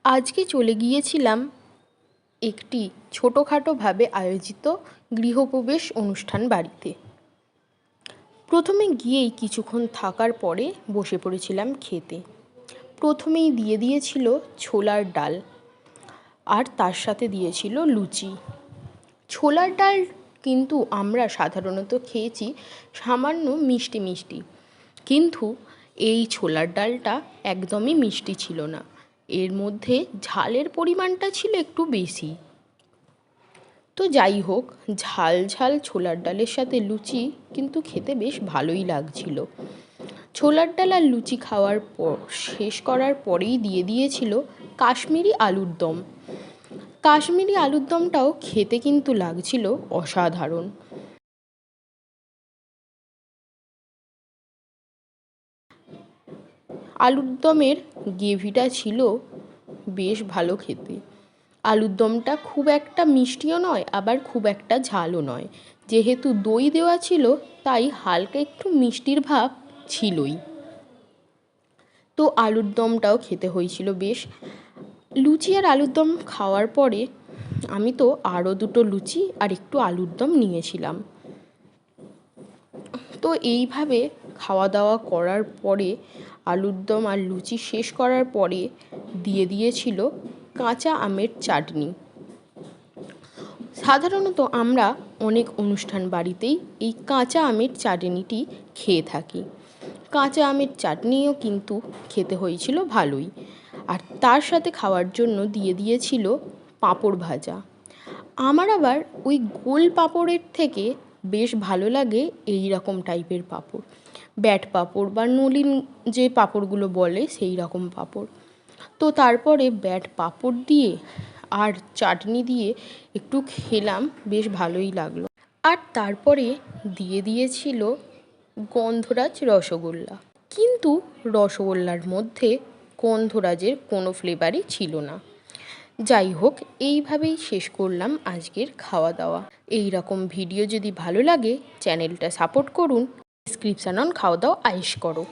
আজকে চলে গিয়েছিলাম একটি ছোটোখাটোভাবে আয়োজিত গৃহপ্রবেশ অনুষ্ঠান বাড়িতে। প্রথমে গিয়েই কিছুক্ষণ থাকার পরে বসে পড়েছিলাম খেতে। প্রথমেই দিয়ে দিয়েছিল ছোলার ডাল, আর তার সাথে দিয়েছিল লুচি। ছোলার ডাল কিন্তু আমরা সাধারণত খেয়েছি সামান্য মিষ্টি মিষ্টি, কিন্তু এই ছোলার ডালটা একদমই মিষ্টি ছিল না, এর মধ্যে ঝালের পরিমাণটা ছিল একটু বেশি। তো যাই হোক, ঝাল ঝাল ছোলার ডালের সাথে লুচি কিন্তু খেতে বেশ ভালোই লাগছিল। ছোলার ডাল আর লুচি খাওয়ার পর শেষ করার পরেই দিয়ে দিয়েছিল কাশ্মীরি আলুর দম। কাশ্মীরি আলুর দমটাও খেতে কিন্তু লাগছিল অসাধারণ। আলুর দমের গ্রেভিটা ছিল বেশ ভালো খেতে। আলুর দমটা খুব একটা মিষ্টিও নয়, আবার খুব একটা ঝালও নয়। যেহেতু দই দেওয়া ছিল, তাই হালকা একটু মিষ্টির ভাব ছিলই। তো আলুর দমটাও খেতে হয়েছিল বেশ। লুচি আর আলুর দম খাওয়ার পরে আমি তো আরও দুটো লুচি আর একটু আলুর দম নিয়েছিলাম। তো এইভাবে খাওয়া দাওয়া করার পরে আলুর দম আর লুচি শেষ করার পরে দিয়ে দিয়েছিল কাঁচা আমের চাটনি। সাধারণত আমরা অনেক অনুষ্ঠান বাড়িতেই এই কাঁচা আমের চাটনিটি খেয়ে থাকি। কাঁচা আমের চাটনিও কিন্তু খেতে হয়েছিল ভালোই। আর তার সাথে খাওয়ার জন্য দিয়ে দিয়েছিল পাঁপড় ভাজা। আমার আবার ওই গোল পাঁপড়ের থেকে বেশ ভালো লাগে এই রকম টাইপের পাঁপড়, ব্যাট পাঁপড় বা নলিন যে পাঁপড়গুলো বলে সেই রকম পাঁপড়। তো তারপরে ব্যাট পাঁপড় দিয়ে আর চাটনি দিয়ে একটু খেলাম, বেশ ভালোই লাগলো। আর তারপরে দিয়ে দিয়েছিল গন্ধরাজ রসগোল্লা, কিন্তু রসগোল্লার মধ্যে গন্ধরাজের কোনো ফ্লেভারই ছিল না। যাই হোক, এইভাবেই শেষ করলাম আজকের খাওয়া দাওয়া। এই রকম ভিডিও যদি ভালো লাগে চ্যানেলটা সাপোর্ট করুন। ডিসক্রিপশন অন খাওয়া দাওয়া আয়েশ করো।